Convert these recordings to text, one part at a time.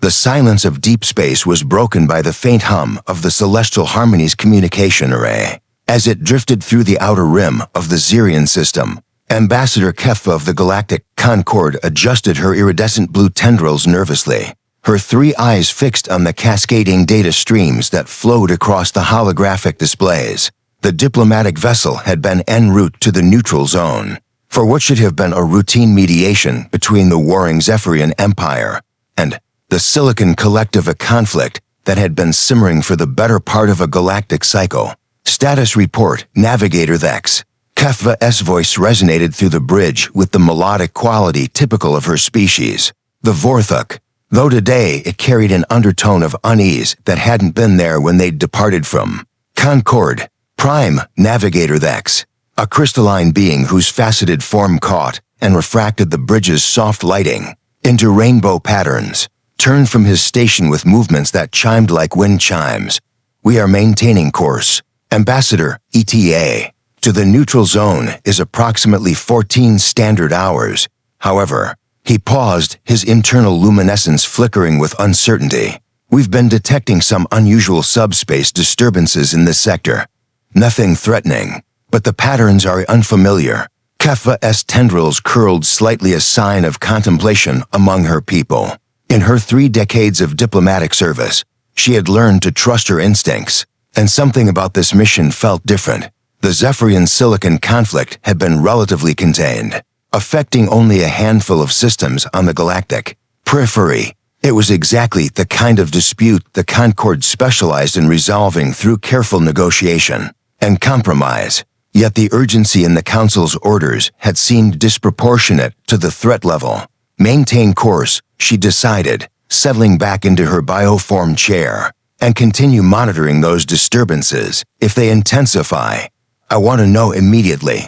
The silence of deep space was broken by the faint hum of the Celestial Harmony's communication array. As it drifted through the outer rim of the Xerian system, Ambassador Keffa of the Galactic Concord adjusted her iridescent blue tendrils nervously, her three eyes fixed on the cascading data streams that flowed across the holographic displays. The diplomatic vessel had been en route to the neutral zone, for what should have been a routine mediation between the warring Zephyrian Empire and the Silicon Collective, a conflict that had been simmering for the better part of a galactic cycle. Status report, Navigator Thex. Kefva's voice resonated through the bridge with the melodic quality typical of her species. The Vorthok, though today it carried an undertone of unease that hadn't been there when they'd departed from Concord. Prime, Navigator Thex. A crystalline being whose faceted form caught and refracted the bridge's soft lighting into rainbow patterns, turned from his station with movements that chimed like wind chimes. We are maintaining course. Ambassador, ETA, to the neutral zone is approximately 14 standard hours. However, he paused, his internal luminescence flickering with uncertainty. We've been detecting some unusual subspace disturbances in this sector. Nothing threatening, but the patterns are unfamiliar. Kefva's tendrils curled slightly, a sign of contemplation among her people. In her 3 decades of diplomatic service, she had learned to trust her instincts, and something about this mission felt different. The Zephyrian Silicon conflict had been relatively contained, affecting only a handful of systems on the galactic periphery. It was exactly the kind of dispute the Concord specialized in resolving through careful negotiation and compromise. Yet the urgency in the Council's orders had seemed disproportionate to the threat level. Maintain course, she decided, settling back into her bioform chair, and continue monitoring those disturbances. If they intensify, I want to know immediately.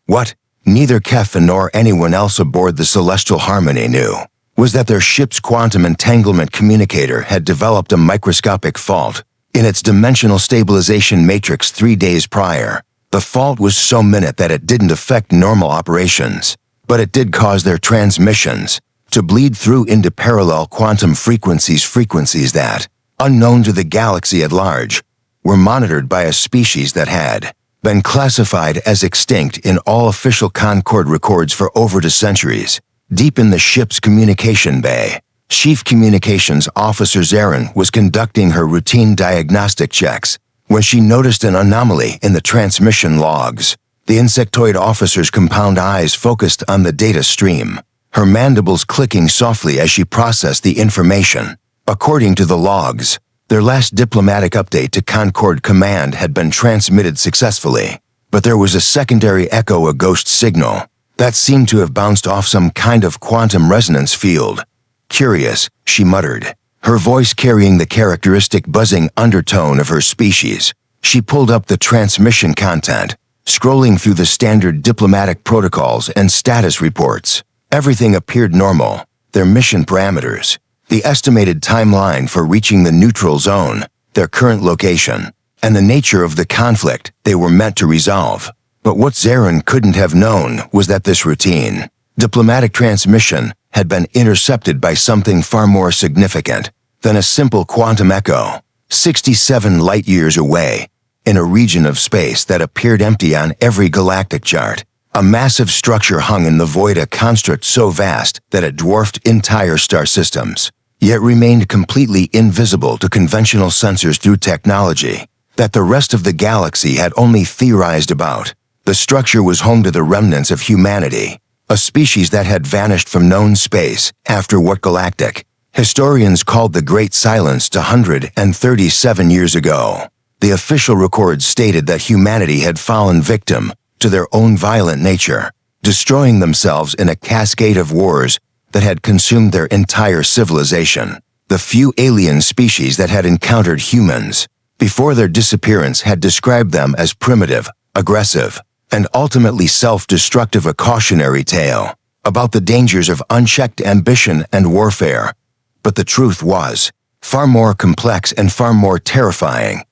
What neither Keffa nor anyone else aboard the Celestial Harmony knew was that their ship's quantum entanglement communicator had developed a microscopic fault in its dimensional stabilization matrix 3 days prior. The fault was so minute that it didn't affect normal operations, but it did cause their transmissions to bleed through into parallel quantum frequencies that, unknown to the galaxy at large, were monitored by a species that had been classified as extinct in all official Concord records for over 2 centuries. Deep in the ship's communication bay, Chief Communications Officer Zarin was conducting her routine diagnostic checks when she noticed an anomaly in the transmission logs. The insectoid officer's compound eyes focused on the data stream, her mandibles clicking softly as she processed the information. According to the logs, their last diplomatic update to Concord Command had been transmitted successfully, but there was a secondary echo, a ghost signal, that seemed to have bounced off some kind of quantum resonance field. Curious, she muttered, her voice carrying the characteristic buzzing undertone of her species. She pulled up the transmission content, scrolling through the standard diplomatic protocols and status reports. Everything appeared normal. Their mission parameters, the estimated timeline for reaching the neutral zone, their current location, and the nature of the conflict they were meant to resolve. But what Zarin couldn't have known was that this routine diplomatic transmission had been intercepted by something far more significant than a simple quantum echo. 67 light-years away, in a region of space that appeared empty on every galactic chart, a massive structure hung in the void, a construct so vast that it dwarfed entire star systems, yet remained completely invisible to conventional sensors through technology that the rest of the galaxy had only theorized about. The structure was home to the remnants of humanity, a species that had vanished from known space after what galactic historians called the Great Silence 137 years ago. The official records stated that humanity had fallen victim to their own violent nature, destroying themselves in a cascade of wars that had consumed their entire civilization. The few alien species that had encountered humans before their disappearance had described them as primitive, aggressive, and ultimately self-destructive, a cautionary tale about the dangers of unchecked ambition and warfare. But the truth was far more complex and far more terrifying.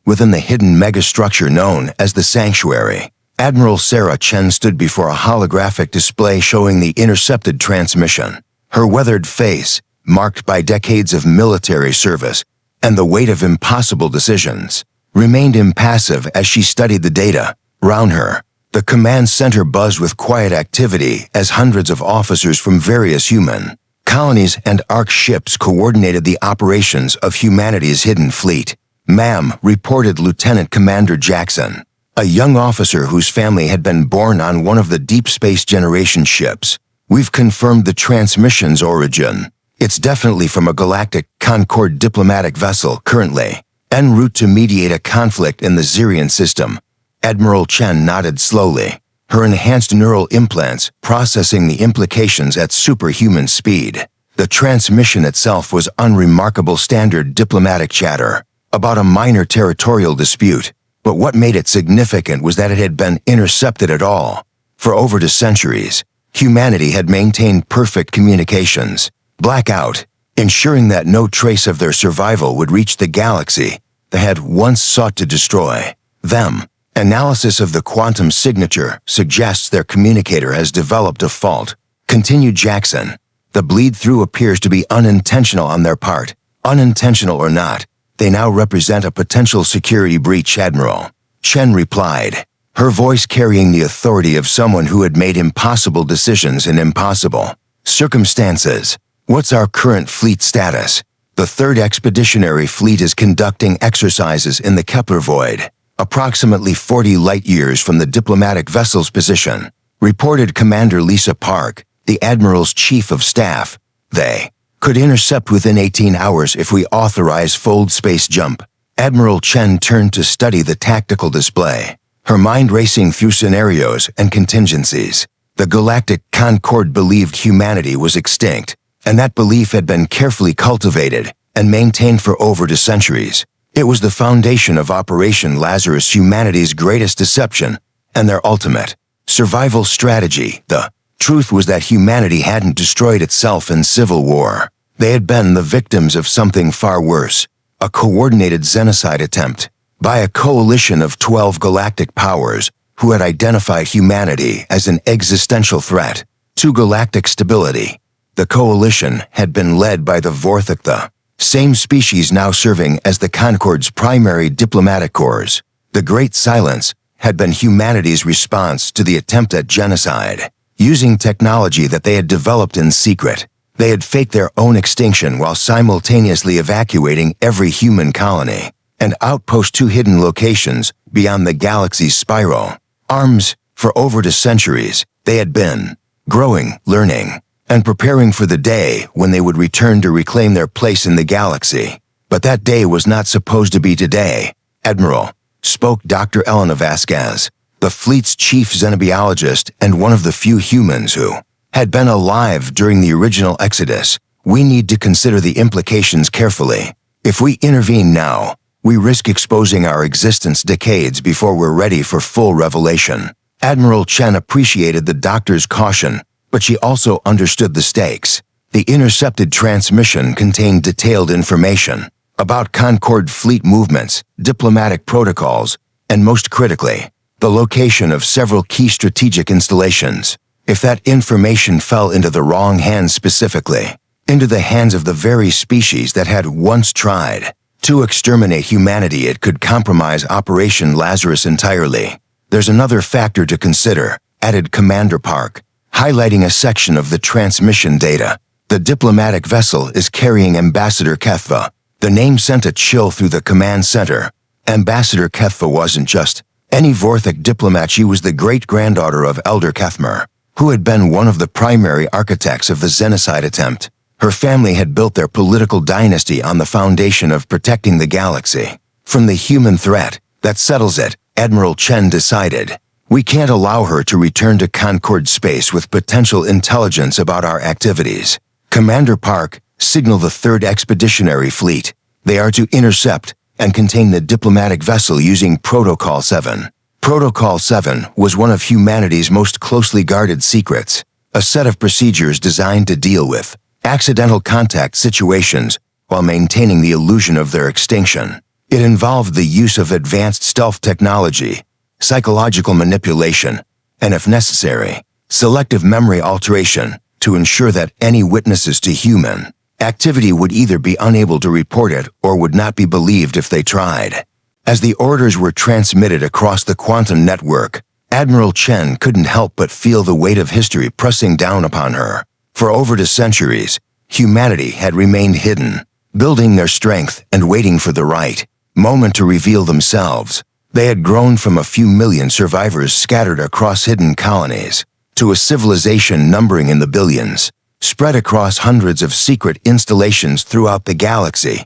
Within the hidden megastructure known as the Sanctuary, Admiral Sarah Chen stood before a holographic display showing the intercepted transmission. Her weathered face, marked by decades of military service and the weight of impossible decisions, remained impassive as she studied the data around her. The command center buzzed with quiet activity as hundreds of officers from various human colonies and Ark ships coordinated the operations of humanity's hidden fleet. "Ma'am," reported Lieutenant Commander Jackson, a young officer whose family had been born on one of the Deep Space Generation ships. "We've confirmed the transmission's origin. It's definitely from a Galactic Concorde diplomatic vessel currently en route to mediate a conflict in the Zirian system." Admiral Chen nodded slowly, her enhanced neural implants processing the implications at superhuman speed. The transmission itself was unremarkable standard diplomatic chatter about a minor territorial dispute, but what made it significant was that it had been intercepted at all. For over 2 centuries, humanity had maintained perfect communications, blackout, ensuring that no trace of their survival would reach the galaxy that had once sought to destroy them. Analysis of the quantum signature suggests their communicator has developed a fault, continued Jackson. The bleed-through appears to be unintentional on their part. Unintentional or not, they now represent a potential security breach, Admiral. Chen replied, her voice carrying the authority of someone who had made impossible decisions in impossible circumstances. "What's our current fleet status?" "The 3rd Expeditionary Fleet is conducting exercises in the Kepler Void, approximately 40 light-years from the diplomatic vessel's position," reported Commander Lisa Park, the Admiral's Chief of Staff. "They could intercept within 18 hours if we authorize fold space jump." Admiral Chen turned to study the tactical display, her mind racing through scenarios and contingencies. The Galactic Concorde believed humanity was extinct, and that belief had been carefully cultivated and maintained for over 2 centuries. It was the foundation of Operation Lazarus, humanity's greatest deception and their ultimate survival strategy. The truth was that humanity hadn't destroyed itself in civil war. They had been the victims of something far worse, a coordinated genocide attempt by a coalition of 12 galactic powers who had identified humanity as an existential threat to galactic stability. The coalition had been led by the Vorthok, the same species now serving as the Concorde's primary diplomatic corps. The Great Silence had been humanity's response to the attempt at genocide. Using technology that they had developed in secret, they had faked their own extinction while simultaneously evacuating every human colony and outpost to hidden locations beyond the galaxy's spiral. Arms, for over 2 centuries, they had been growing, learning, and preparing for the day when they would return to reclaim their place in the galaxy. But that day was not supposed to be today. "Admiral," spoke Dr. Elena Vasquez, the fleet's chief xenobiologist and one of the few humans who had been alive during the original Exodus, "we need to consider the implications carefully. If we intervene now, we risk exposing our existence decades before we're ready for full revelation." Admiral Chen appreciated the doctor's caution, but she also understood the stakes. The intercepted transmission contained detailed information about Concorde fleet movements, diplomatic protocols, and most critically, the location of several key strategic installations. If that information fell into the wrong hands, specifically into the hands of the very species that had once tried to exterminate humanity, it could compromise Operation Lazarus entirely. "There's another factor to consider," added Commander Park, highlighting a section of the transmission data. "The diplomatic vessel is carrying Ambassador Kethva." The name sent a chill through the command center. Ambassador Kethva wasn't just any Vorthok diplomat. She was the great-granddaughter of Elder Kethmer, who had been one of the primary architects of the genocide attempt. Her family had built their political dynasty on the foundation of protecting the galaxy from the human threat. "That settles it," Admiral Chen decided. "We can't allow her to return to Concorde space with potential intelligence about our activities." Commander Park, signal the 3rd Expeditionary Fleet. They are to intercept and contain the diplomatic vessel using Protocol 7. Protocol 7 was one of humanity's most closely guarded secrets, a set of procedures designed to deal with accidental contact situations while maintaining the illusion of their extinction. It involved the use of advanced stealth technology, psychological manipulation, and if necessary, selective memory alteration to ensure that any witnesses to human Activity would either be unable to report it or would not be believed if they tried. As the orders were transmitted across the quantum network, Admiral Chen couldn't help but feel the weight of history pressing down upon her. For over 2 centuries, humanity had remained hidden, building their strength and waiting for the right moment to reveal themselves. They had grown from a few million survivors scattered across hidden colonies to a civilization numbering in the billions, spread across hundreds of secret installations throughout the galaxy.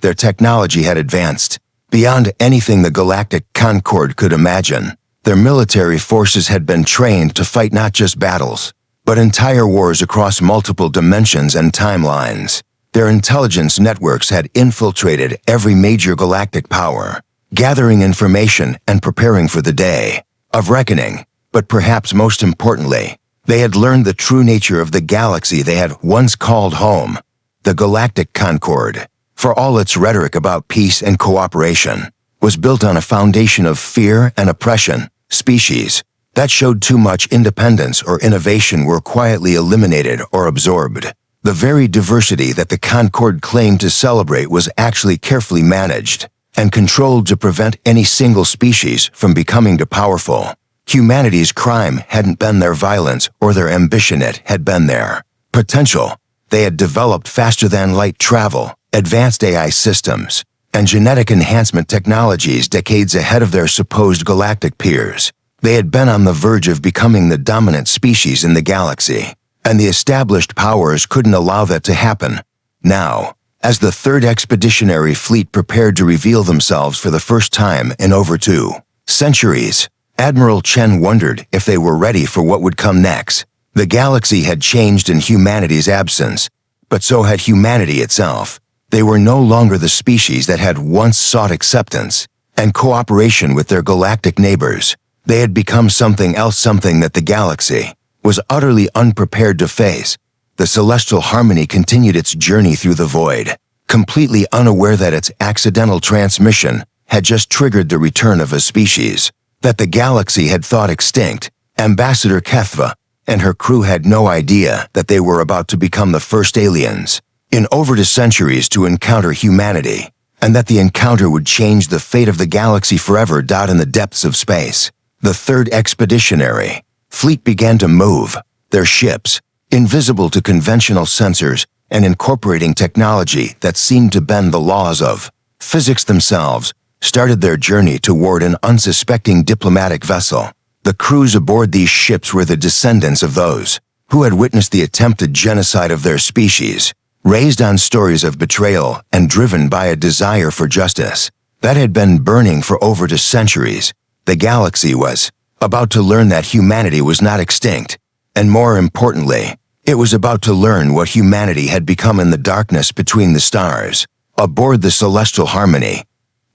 Their technology had advanced beyond anything the Galactic Concord could imagine. Their military forces had been trained to fight not just battles, but entire wars across multiple dimensions and timelines. Their intelligence networks had infiltrated every major galactic power, gathering information and preparing for the day of reckoning. But perhaps most importantly, they had learned the true nature of the galaxy they had once called home, the Galactic Concord. For all its rhetoric about peace and cooperation, was built on a foundation of fear and oppression. Species that showed too much independence or innovation were quietly eliminated or absorbed. The very diversity that the Concord claimed to celebrate was actually carefully managed and controlled to prevent any single species from becoming too powerful. Humanity's crime hadn't been their violence or their ambition, it had been their potential. They had developed faster-than-light travel, advanced AI systems, and genetic enhancement technologies decades ahead of their supposed galactic peers. They had been on the verge of becoming the dominant species in the galaxy, and the established powers couldn't allow that to happen. Now, as the Third Expeditionary Fleet prepared to reveal themselves for the first time in over 2 centuries, Admiral Chen wondered if they were ready for what would come next. The galaxy had changed in humanity's absence, but so had humanity itself. They were no longer the species that had once sought acceptance and cooperation with their galactic neighbors. They had become something else, something that the galaxy was utterly unprepared to face. The celestial harmony continued its journey through the void, completely unaware that its accidental transmission had just triggered the return of a species that the galaxy had thought extinct. Ambassador Kethva and her crew had no idea that they were about to become the first aliens in over 2 centuries to encounter humanity, and that the encounter would change the fate of the galaxy forever. In the depths of space, the Third Expeditionary Fleet began to move, their ships, invisible to conventional sensors and incorporating technology that seemed to bend the laws of physics themselves, started their journey toward an unsuspecting diplomatic vessel. The crews aboard these ships were the descendants of those who had witnessed the attempted genocide of their species, raised on stories of betrayal and driven by a desire for justice that had been burning for over 2 centuries. The galaxy was about to learn that humanity was not extinct, and more importantly, it was about to learn what humanity had become in the darkness between the stars. Aboard the Celestial Harmony,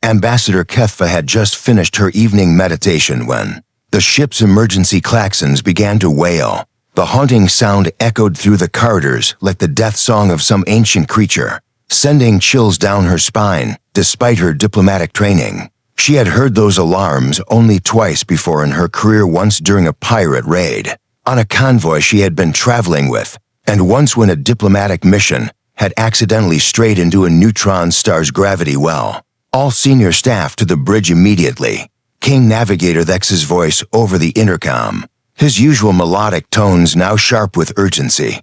Ambassador Kethva had just finished her evening meditation when the ship's emergency klaxons began to wail. The haunting sound echoed through the corridors like the death song of some ancient creature, sending chills down her spine. Despite her diplomatic training, she had heard those alarms only twice before in her career, once during a pirate raid on a convoy she had been traveling with, and once when a diplomatic mission had accidentally strayed into a neutron star's gravity well. All senior staff to the bridge immediately. Came Navigator Thex's voice over the intercom, his usual melodic tones now sharp with urgency.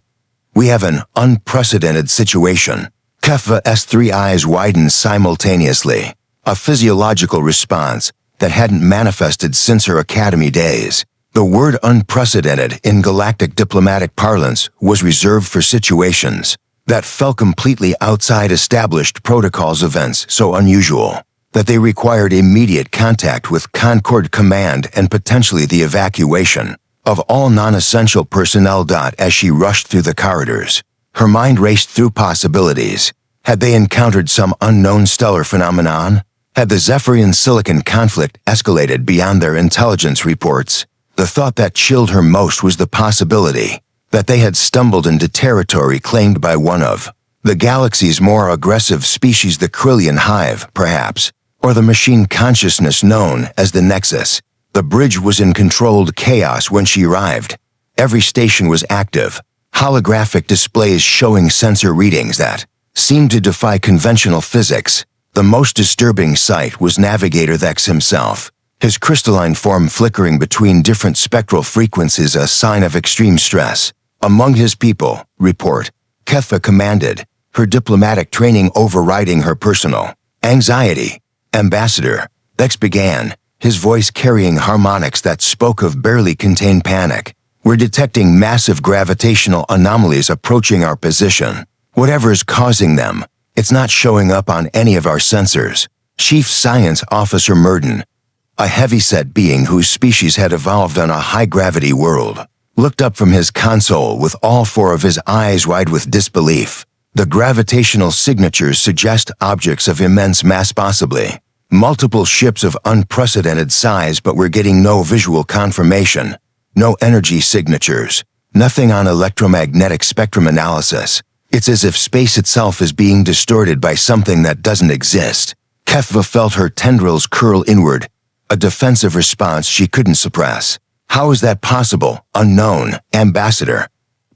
We have an unprecedented situation. Kethva's 3 eyes widened simultaneously, a physiological response that hadn't manifested since her academy days. The word unprecedented in galactic diplomatic parlance was reserved for situations that fell completely outside established protocols, events so unusual that they required immediate contact with Concord Command and potentially the evacuation of all non-essential personnel. As she rushed through the corridors, her mind raced through possibilities. Had they encountered some unknown stellar phenomenon? Had the Zephyrian-Silicon conflict escalated beyond their intelligence reports? The thought that chilled her most was the possibility that they had stumbled into territory claimed by one of the galaxy's more aggressive species, the Krillian Hive, perhaps, or the machine consciousness known as the Nexus. The bridge was in controlled chaos when she arrived. Every station was active, Holographic displays showing sensor readings that seemed to defy conventional physics. The most disturbing sight was Navigator Thex himself, his crystalline form flickering between different spectral frequencies, a sign of extreme stress. Among his people, report, Kepha commanded, her diplomatic training overriding her personal anxiety. Ambassador, Thex began, his voice carrying harmonics that spoke of barely contained panic. We're detecting massive gravitational anomalies approaching our position. Whatever is causing them, it's not showing up on any of our sensors. Chief Science Officer Murden, a heavyset being whose species had evolved on a high-gravity world, looked up from his console with all four of his eyes wide with disbelief. The gravitational signatures suggest objects of immense mass, possibly multiple ships of unprecedented size, but we're getting no visual confirmation, no energy signatures, nothing on electromagnetic spectrum analysis. It's as if space itself is being distorted by something that doesn't exist. Kefva felt her tendrils curl inward, a defensive response she couldn't suppress. How is that possible? Unknown, Ambassador.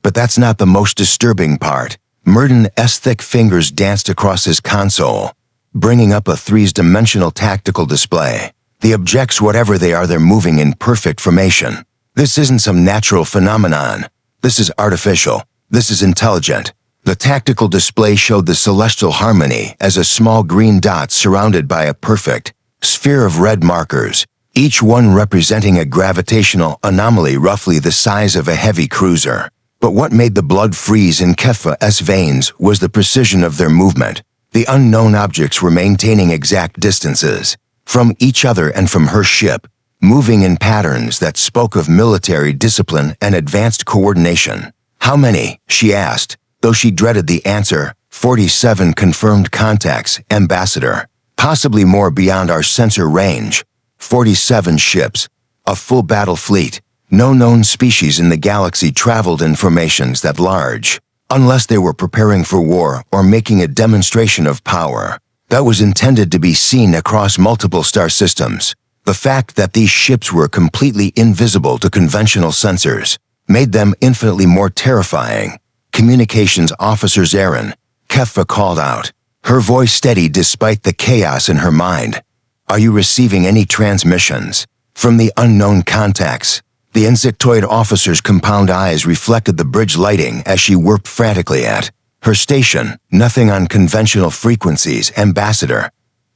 But that's not the most disturbing part. Murden's thick fingers danced across his console, bringing up a three-dimensional tactical display. The objects, whatever they are, they're moving in perfect formation. This isn't some natural phenomenon. This is artificial. This is intelligent. The tactical display showed the celestial harmony as a small green dot surrounded by a perfect sphere of red markers, each one representing a gravitational anomaly roughly the size of a heavy cruiser. But what made the blood freeze in Kepha's veins was the precision of their movement. The unknown objects were maintaining exact distances from each other and from her ship, moving in patterns that spoke of military discipline and advanced coordination. How many? She asked, though she dreaded the answer. 47 confirmed contacts, Ambassador. Possibly more beyond our sensor range. 47 ships. A full battle fleet. No known species in the galaxy traveled in formations that large, unless they were preparing for war or making a demonstration of power that was intended to be seen across multiple star systems. The fact that these ships were completely invisible to conventional sensors made them infinitely more terrifying. Communications Officer Zarin, Kepha called out, her voice steady despite the chaos in her mind. Are you receiving any transmissions from the unknown contacts? The insectoid officer's compound eyes reflected the bridge lighting as she worked frantically at her station. Nothing on conventional frequencies, Ambassador.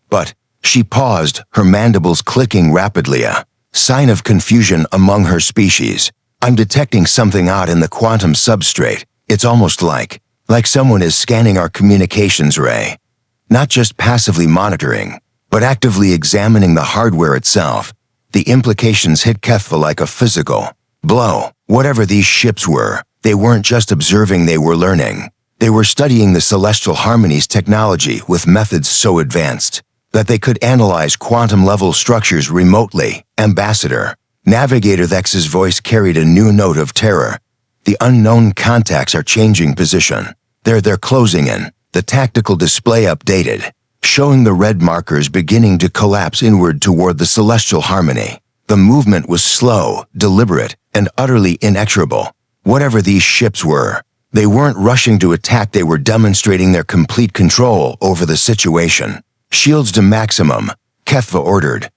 But she paused, her mandibles clicking rapidly, a sign of confusion among her species. I'm detecting something odd in the quantum substrate. It's almost like someone is scanning our communications array. Not just passively monitoring, but actively examining the hardware itself. The implications hit Kepha like a physical blow. Whatever these ships were, they weren't just observing, they were learning. They were studying the Celestial Harmony's technology with methods so advanced that they could analyze quantum-level structures remotely. Ambassador, Navigator Thex's voice carried a new note of terror. The unknown contacts are changing position. They're closing in. The tactical display updated, showing the red markers beginning to collapse inward toward the Celestial Harmony. The movement was slow, deliberate, and utterly inexorable. Whatever these ships were, they weren't rushing to attack, they were demonstrating their complete control over the situation. Shields to maximum, Kepha ordered,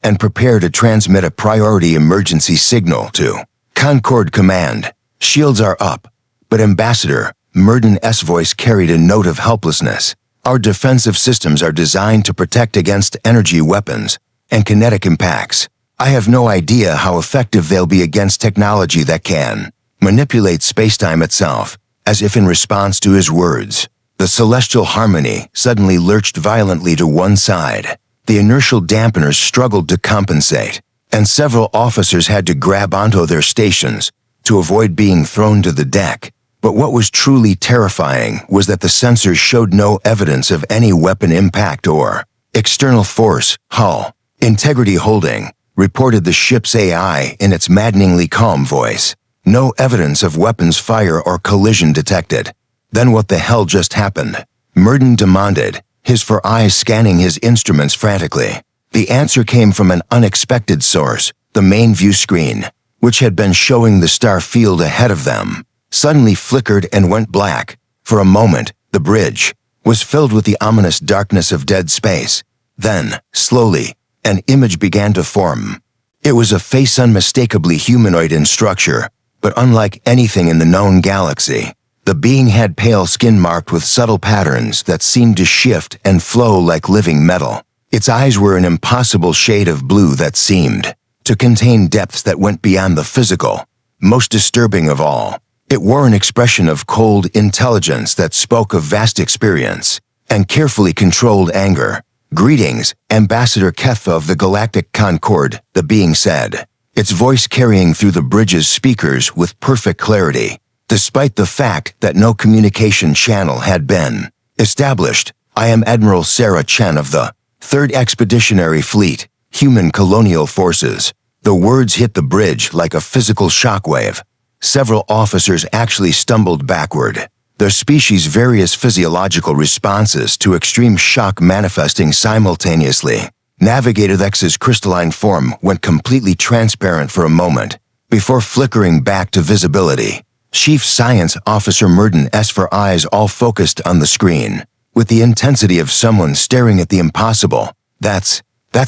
and prepare to transmit a priority emergency signal to Concord Command. Shields are up. But Ambassador, Murden's voice carried a note of helplessness. Our defensive systems are designed to protect against energy weapons and kinetic impacts. I have no idea how effective they'll be against technology that can manipulate spacetime itself. As if in response to his words, the Celestial Harmony suddenly lurched violently to one side. The inertial dampeners struggled to compensate, and several officers had to grab onto their stations to avoid being thrown to the deck. But what was truly terrifying was that the sensors showed no evidence of any weapon impact or external force. Hull Integrity Holding reported the ship's AI in its maddeningly calm voice. No evidence of weapons fire or collision detected. Then what the hell just happened? Murden demanded, his four eyes scanning his instruments frantically. The answer came from an unexpected source, the main view screen, which had been showing the star field ahead of them. suddenly flickered and went black. For a moment, the bridge was filled with the ominous darkness of dead space. Then, slowly, an image began to form. It was a face unmistakably humanoid in structure, but unlike anything in the known galaxy. The being had pale skin marked with subtle patterns that seemed to shift and flow like living metal. Its eyes were an impossible shade of blue that seemed to contain depths that went beyond the physical. Most disturbing of all, it wore an expression of cold intelligence that spoke of vast experience and carefully controlled anger. "Greetings, Ambassador Kepha of the Galactic Concord," the being said, its voice carrying through the bridge's speakers with perfect clarity. Despite the fact that no communication channel had been established, "I am Admiral Sarah Chen of the 3rd Expeditionary Fleet, Human Colonial Forces." The words hit the bridge like a physical shockwave. Several officers actually stumbled backward, their species' various physiological responses to extreme shock manifesting simultaneously. Navigator X's crystalline form went completely transparent for a moment, before flickering back to visibility. Chief Science Officer Murden's for eyes all focused on the screen, with the intensity of someone staring at the impossible. That's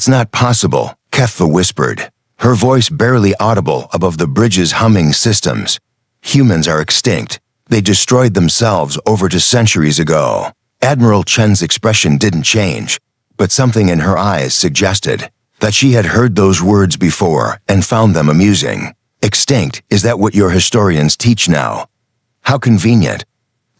not possible," Kepha whispered, her voice barely audible above the bridge's humming systems. "Humans are extinct. They destroyed themselves over 2 centuries ago." Admiral Chen's expression didn't change, but something in her eyes suggested that she had heard those words before and found them amusing. "Extinct, is that what your historians teach now? How convenient.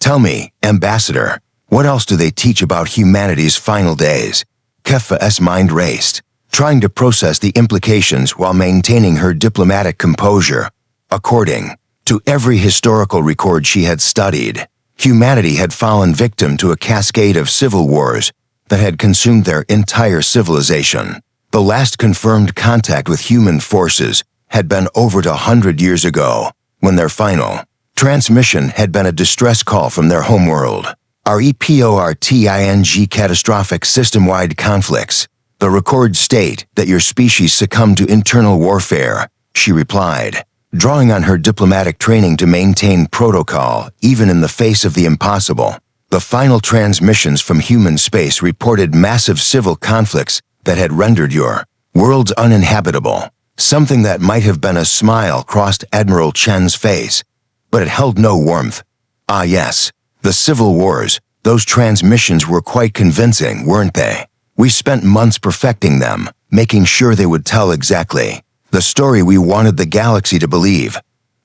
Tell me, Ambassador, what else do they teach about humanity's final days?" Kepha's mind raced, trying to process the implications while maintaining her diplomatic composure. According to every historical record she had studied, humanity had fallen victim to a cascade of civil wars that had consumed their entire civilization. The last confirmed contact with human forces had been over 100 years ago, when their final transmission had been a distress call from their homeworld. "REPORTING catastrophic system-wide conflicts. The records state that your species succumbed to internal warfare," she replied, drawing on her diplomatic training to maintain protocol even in the face of the impossible. The final transmissions from human space reported massive civil conflicts that had rendered your worlds uninhabitable. Something that might have been a smile crossed Admiral Chen's face, but it held no warmth. "Ah yes, the civil wars, those transmissions were quite convincing, weren't they? We spent months perfecting them, making sure they would tell exactly the story we wanted the galaxy to believe."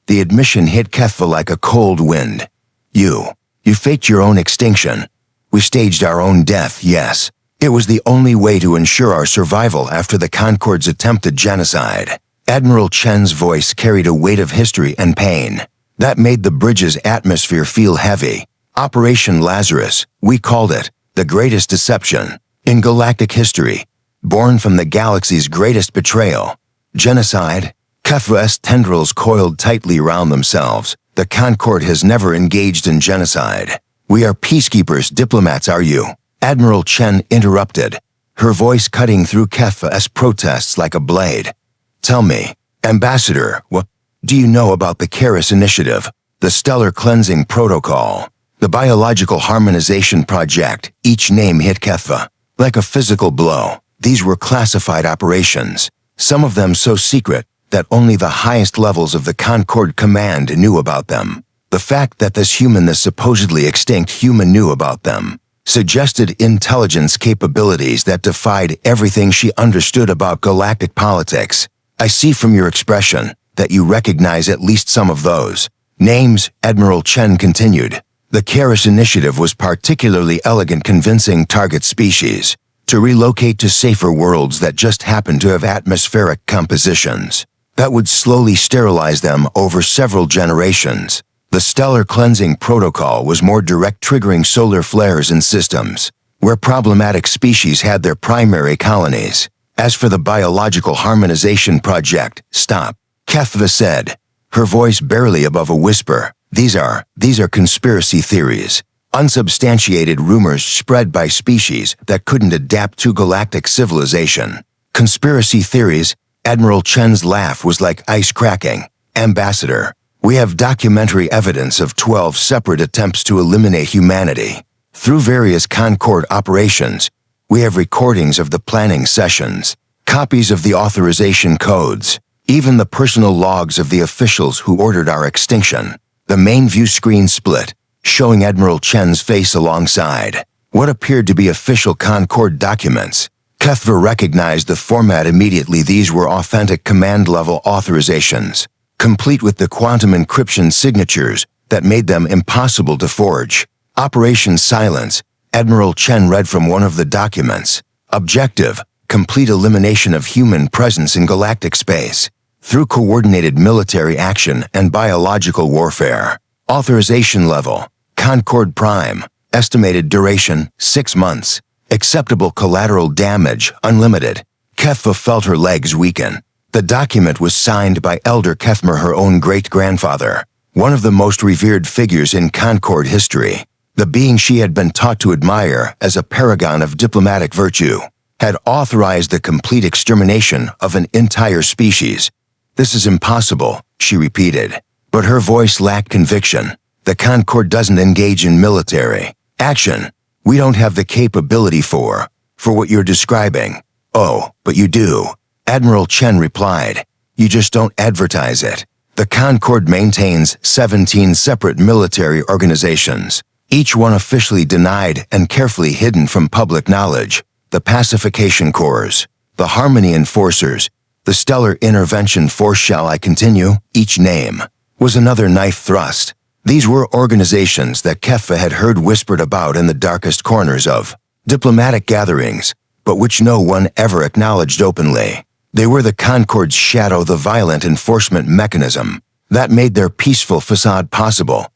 The admission hit Kepha like a cold wind. You faked your own extinction. We staged our own death, yes. It was the only way to ensure our survival after the Concord's attempted genocide. Admiral Chen's voice carried a weight of history and pain that made the bridge's atmosphere feel heavy. "Operation Lazarus, we called it, the greatest deception in galactic history, born from the galaxy's greatest betrayal. Genocide?" Kepha's tendrils coiled tightly around themselves. "The Concord has never engaged in genocide. We are peacekeepers, diplomats, are you?" Admiral Chen interrupted, her voice cutting through Kepha's protests like a blade. "Tell me, Ambassador, what do you know about the Keras Initiative, the Stellar Cleansing Protocol, the Biological Harmonization Project?" Each name hit Kepha like a physical blow. These were classified operations, some of them so secret that only the highest levels of the Concord Command knew about them. The fact that this supposedly extinct human knew about them suggested intelligence capabilities that defied everything she understood about galactic politics. "I see from your expression that you recognize at least some of those names," Admiral Chen continued. "The Keras Initiative was particularly elegant, convincing target species to relocate to safer worlds that just happened to have atmospheric compositions that would slowly sterilize them over several generations. The Stellar Cleansing Protocol was more direct, triggering solar flares in systems where problematic species had their primary colonies. As for the Biological Harmonization Project," "Stop," Kepha said, her voice barely above a whisper. These are conspiracy theories, unsubstantiated rumors spread by species that couldn't adapt to galactic civilization." "Conspiracy theories?" Admiral Chen's laugh was like ice cracking. "Ambassador, We have documentary evidence of 12 separate attempts to eliminate humanity. Through various Concorde operations, we have recordings of the planning sessions, copies of the authorization codes, even the personal logs of the officials who ordered our extinction. The main view screen split, showing Admiral Chen's face alongside what appeared to be official Concorde documents. Kethva recognized the format immediately. These were authentic command-level authorizations, complete with the quantum encryption signatures that made them impossible to forge. Operation Silence, Admiral Chen read from one of the documents. Objective: complete elimination of human presence in galactic space through coordinated military action and biological warfare. Authorization level: Concorde Prime. Estimated duration: 6 months. Acceptable collateral damage: unlimited. Kethva felt her legs weaken. The document was signed by Elder Kethmer, her own great-grandfather, one of the most revered figures in Concorde history. The being she had been taught to admire as a paragon of diplomatic virtue had authorized the complete extermination of an entire species. "This is impossible," she repeated, but her voice lacked conviction. "The Concorde doesn't engage in military action. We don't have the capability for what you're describing." "Oh, but you do," Admiral Chen replied. "You just don't advertise it." The Concorde maintains 17 separate military organizations, each one officially denied and carefully hidden from public knowledge. The Pacification Corps, the Harmony Enforcers, the Stellar Intervention Force. Shall I continue? Each name was another knife thrust. These were organizations that Kethva had heard whispered about in the darkest corners of diplomatic gatherings, but which no one ever acknowledged openly. They were the Concorde's shadow, the violent enforcement mechanism that made their peaceful facade possible.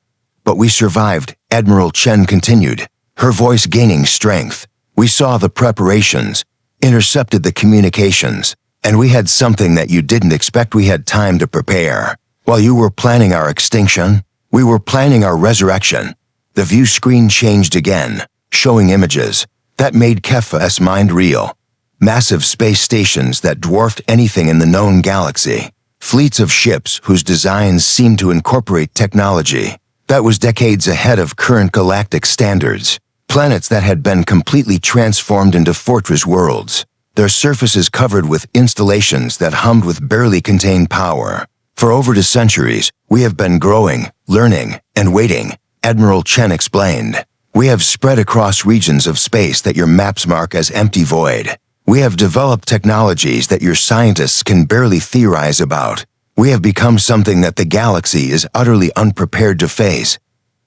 "But we survived," Admiral Chen continued, her voice gaining strength. "We saw the preparations, intercepted the communications, and we had something that you didn't expect. We had time to prepare. While you were planning our extinction, we were planning our resurrection." The view screen changed again, showing images that made Kethva's mind reel. Massive space stations that dwarfed anything in the known galaxy. Fleets of ships whose designs seemed to incorporate technology that was decades ahead of current galactic standards. Planets that had been completely transformed into fortress worlds, their surfaces covered with installations that hummed with barely contained power. "For over 2 centuries, we have been growing, learning, and waiting," Admiral Chen explained. "We have spread across regions of space that your maps mark as empty void. We have developed technologies that your scientists can barely theorize about. We have become something that the galaxy is utterly unprepared to face."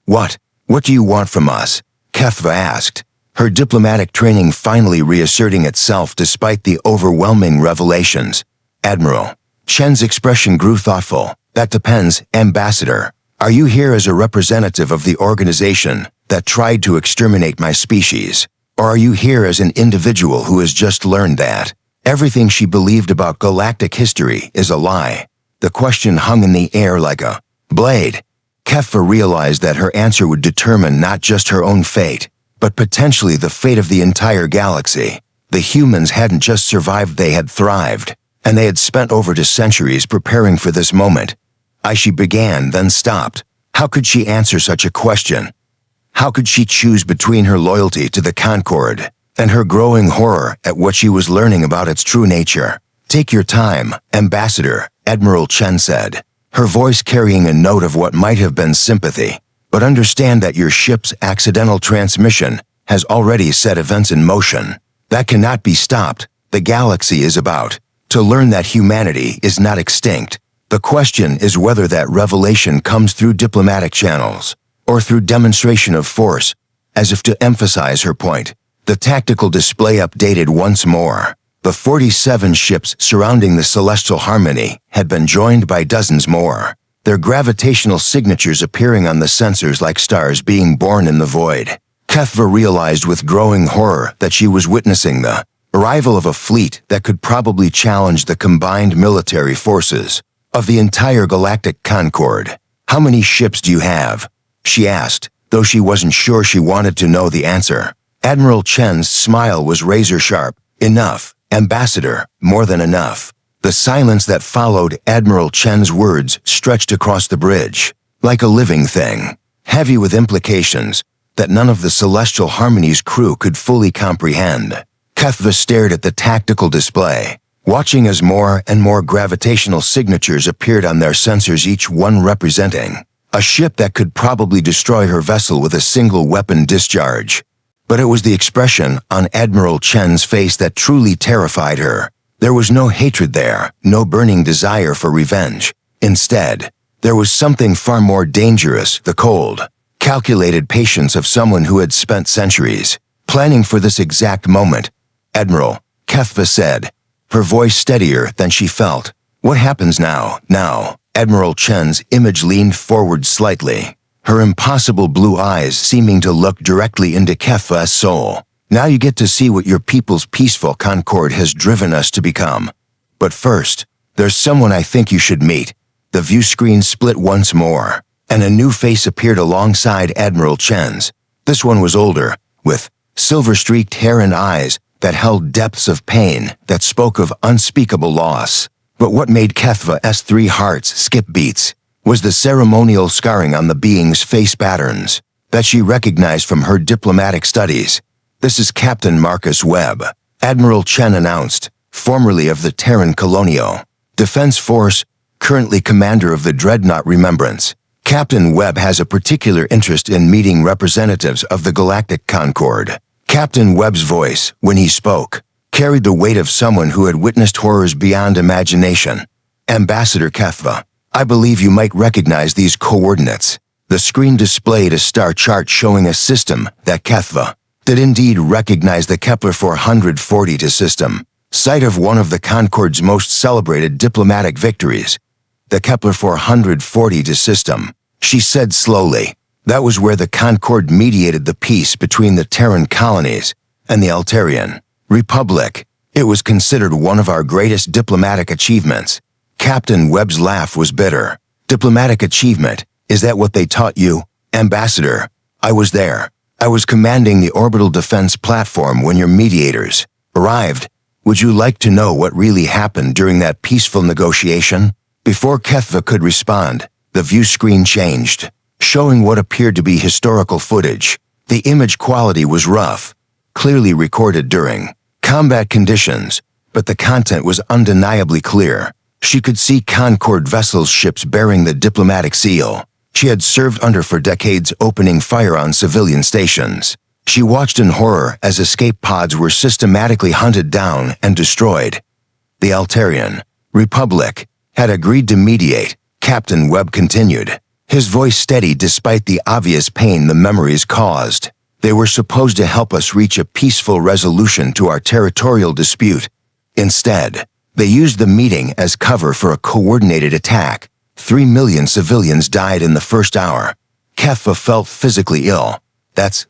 What do you want from us?" Kethva asked, her diplomatic training finally reasserting itself despite the overwhelming revelations. Admiral Chen's expression grew thoughtful. "That depends, Ambassador. Are you here as a representative of the organization that tried to exterminate my species? Or are you here as an individual who has just learned that everything she believed about galactic history is a lie?" The question hung in the air like a blade. Kethva realized that her answer would determine not just her own fate, but potentially the fate of the entire galaxy. The humans hadn't just survived, they had thrived, and they had spent over 2 centuries preparing for this moment. She began, then stopped. How could she answer such a question? How could she choose between her loyalty to the Concorde and her growing horror at what she was learning about its true nature? "Take your time, Ambassador," Admiral Chen said, her voice carrying a note of what might have been sympathy. "But understand that your ship's accidental transmission has already set events in motion. That cannot be stopped. The galaxy is about to learn that humanity is not extinct. The question is whether that revelation comes through diplomatic channels or through demonstration of force." As if to emphasize her point, the tactical display updated once more. The 47 ships surrounding the Celestial Harmony had been joined by dozens more, their gravitational signatures appearing on the sensors like stars being born in the void. Kethva realized with growing horror that she was witnessing the arrival of a fleet that could probably challenge the combined military forces of the entire galactic Concorde. "How many ships do you have?" she asked, though she wasn't sure she wanted to know the answer. Admiral Chen's smile was razor-sharp. "Enough, Ambassador, more than enough. The silence that followed Admiral Chen's words stretched across the bridge, like a living thing, heavy with implications that none of the Celestial Harmony's crew could fully comprehend. Kethva stared at the tactical display, watching as more and more gravitational signatures appeared on their sensors, each one representing a ship that could probably destroy her vessel with a single weapon discharge. But it was the expression on Admiral Chen's face that truly terrified her. There was no hatred there, no burning desire for revenge. Instead, there was something far more dangerous: the cold, calculated patience of someone who had spent centuries planning for this exact moment. "Admiral," Kethva said, her voice steadier than she felt. "What happens now?" Now, Admiral Chen's image leaned forward slightly, her impossible blue eyes seeming to look directly into Kethva's soul. "Now you get to see what your people's peaceful concord has driven us to become. But first, there's someone I think you should meet." The view screen split once more, and a new face appeared alongside Admiral Chen's. This one was older, with silver-streaked hair and eyes that held depths of pain that spoke of unspeakable loss. But what made Kethva's 3 hearts skip beats was the ceremonial scarring on the being's face patterns that she recognized from her diplomatic studies. "This is Captain Marcus Webb," Admiral Chen announced, formerly of the Terran Colonial Defense Force, currently commander of the Dreadnought Remembrance. "Captain Webb has a particular interest in meeting representatives of the Galactic Concord." Captain Webb's voice, when he spoke, carried the weight of someone who had witnessed horrors beyond imagination. "Ambassador Kethva, I believe you might recognize these coordinates." The screen displayed a star chart showing a system that Kethva did indeed recognize: the Kepler 442 system, site of one of the Concord's most celebrated diplomatic victories. "The Kepler 442 system," she said slowly. "That was where the Concord mediated the peace between the Terran colonies and the Altarian Republic. It was considered one of our greatest diplomatic achievements." Captain Webb's laugh was bitter. "Diplomatic achievement? Is that what they taught you, Ambassador? I was there. I was commanding the orbital defense platform when your mediators arrived. Would you like to know what really happened during that peaceful negotiation?" Before Kethva could respond, the view screen changed, showing what appeared to be historical footage. The image quality was rough, clearly recorded during combat conditions, but the content was undeniably clear. She could see Concord vessels, ships bearing the diplomatic seal she had served under for decades, opening fire on civilian stations. She watched in horror as escape pods were systematically hunted down and destroyed. The Altarian Republic had agreed to mediate, Captain Webb continued, his voice steady despite the obvious pain the memories caused. "They were supposed to help us reach a peaceful resolution to our territorial dispute. Instead, they used the meeting as cover for a coordinated attack. 3 million civilians died in the first hour." Kethva felt physically ill. That's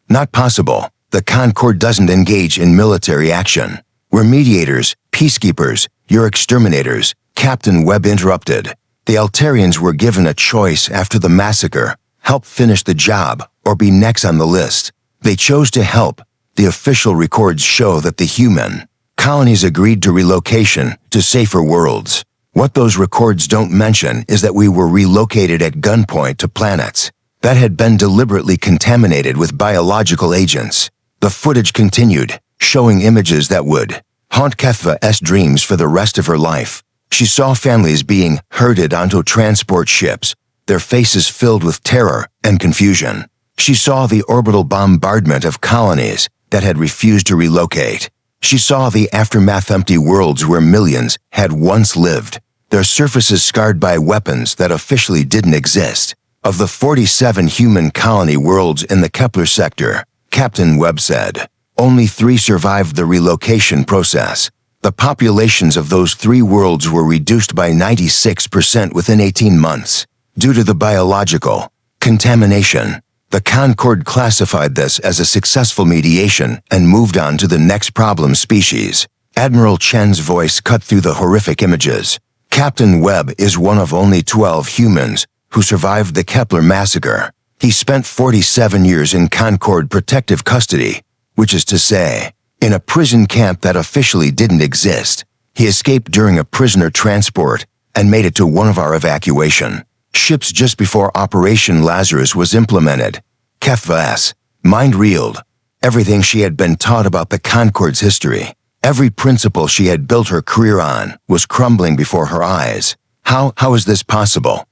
not possible. "The Concord doesn't engage in military action. We're mediators, peacekeepers, you're exterminators," Captain Webb interrupted. "The Altarians were given a choice after the massacre: help finish the job or be next on the list. They chose to help. The official records show that the human colonies agreed to relocation to safer worlds. What those records don't mention is that we were relocated at gunpoint to planets that had been deliberately contaminated with biological agents." The footage continued, showing images that would haunt Kethva's dreams for the rest of her life. She saw families being herded onto transport ships, their faces filled with terror and confusion. She saw the orbital bombardment of colonies that had refused to relocate. She saw the aftermath: empty worlds where millions had once lived, their surfaces scarred by weapons that officially didn't exist. Of the 47 human colony worlds in the Kepler sector, Captain Webb said, only 3 survived the relocation process. The populations of those 3 worlds were reduced by 96% within 18 months, due to the biological contamination. The Concord classified this as a successful mediation and moved on to the next problem species. Admiral Chen's voice cut through the horrific images. Captain Webb is one of only 12 humans who survived the Kepler massacre. He spent 47 years in Concord protective custody, which is to say, in a prison camp that officially didn't exist. He escaped during a prisoner transport and made it to one of our evacuation ships just before Operation Lazarus was implemented. HFY's mind reeled. Everything she had been taught about the Concorde's history, every principle she had built her career on, was crumbling before her eyes. How is this possible?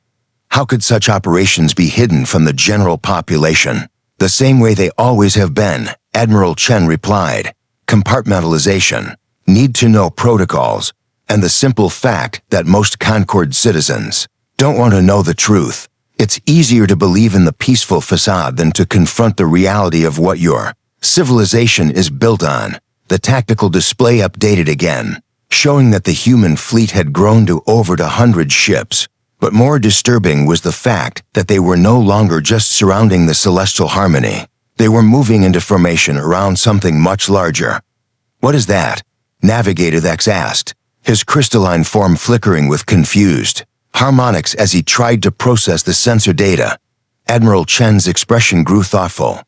How could such operations be hidden from the general population? The same way they always have been, Admiral Chen replied. Compartmentalization, need-to-know protocols, and the simple fact that most Concorde citizens don't want to know the truth. It's easier to believe in the peaceful facade than to confront the reality of what your civilization is built on. The tactical display updated again, showing that the human fleet had grown to over 100 ships. But more disturbing was the fact that they were no longer just surrounding the celestial harmony. They were moving into formation around something much larger. What is that? Navigator X asked, his crystalline form flickering with confused harmonics as he tried to process the sensor data. Admiral Chen's expression grew thoughtful.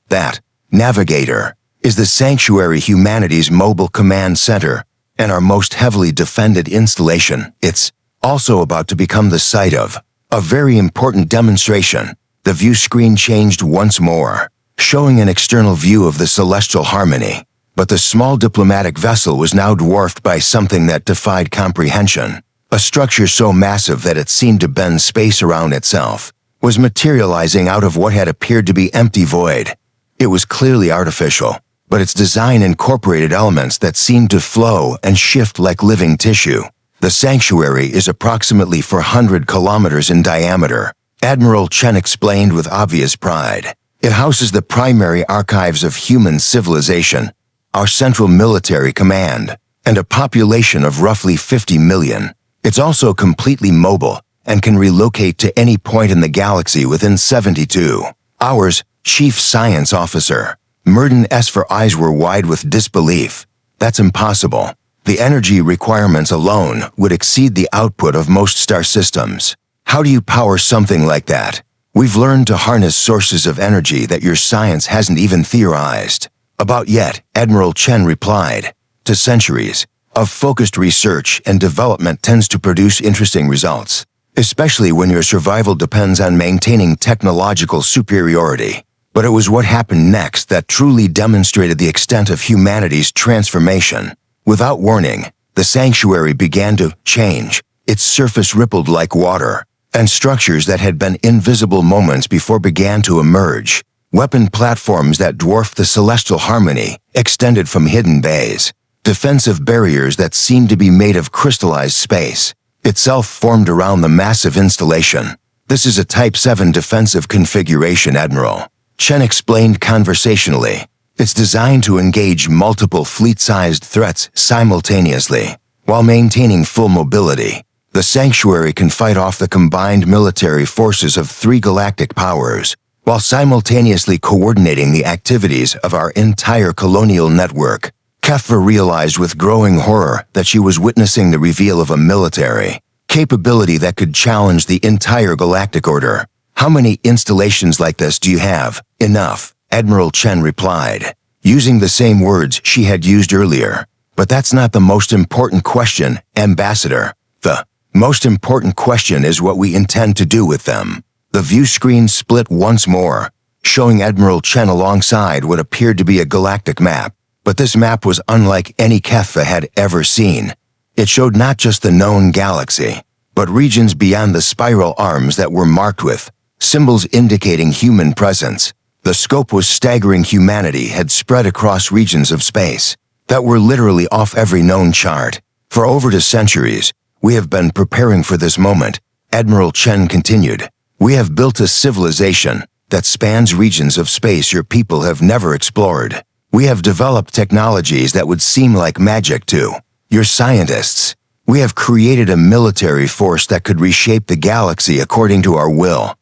That Navigator is the Sanctuary Humanity's mobile command center and our most heavily defended installation. It's also about to become the site of a very important demonstration. The view screen changed once more, showing an external view of the celestial harmony. But the small diplomatic vessel was now dwarfed by something that defied comprehension. A structure so massive that it seemed to bend space around itself was materializing out of what had appeared to be empty void. It was clearly artificial, but its design incorporated elements that seemed to flow and shift like living tissue. The sanctuary is approximately 400 kilometers in diameter, Admiral Chen explained with obvious pride. It houses the primary archives of human civilization, our central military command, and a population of roughly 50 million. It's also completely mobile and can relocate to any point in the galaxy within 72 hours, Chief Science Officer Murden S. eyes were wide with disbelief. That's impossible. The energy requirements alone would exceed the output of most star systems. How do you power something like that? We've learned to harness sources of energy that your science hasn't even theorized about yet, Admiral Chen replied. To centuries of focused research and development tends to produce interesting results, especially when your survival depends on maintaining technological superiority. But it was what happened next that truly demonstrated the extent of humanity's transformation. Without warning, the sanctuary began to change. Its surface rippled like water, and structures that had been invisible moments before began to emerge. Weapon platforms that dwarfed the celestial harmony extended from hidden bays. Defensive barriers that seemed to be made of crystallized space itself formed around the massive installation. This is a Type 7 defensive configuration, Admiral Chen explained conversationally. It's designed to engage multiple fleet-sized threats simultaneously, while maintaining full mobility. The sanctuary can fight off the combined military forces of 3 galactic powers, while simultaneously coordinating the activities of our entire colonial network. HFY realized with growing horror that she was witnessing the reveal of a military capability that could challenge the entire galactic order. How many installations like this do you have? Enough, Admiral Chen replied, using the same words she had used earlier. But that's not the most important question, Ambassador. The most important question is what we intend to do with them. The view screen split once more, showing Admiral Chen alongside what appeared to be a galactic map. But this map was unlike any HFY had ever seen. It showed not just the known galaxy, but regions beyond the spiral arms that were marked with symbols indicating human presence. The scope was staggering. Humanity had spread across regions of space that were literally off every known chart. For over 2 centuries, we have been preparing for this moment, Admiral Chen continued. We have built a civilization that spans regions of space your people have never explored. We have developed technologies that would seem like magic to your scientists. We have created a military force that could reshape the galaxy according to our will.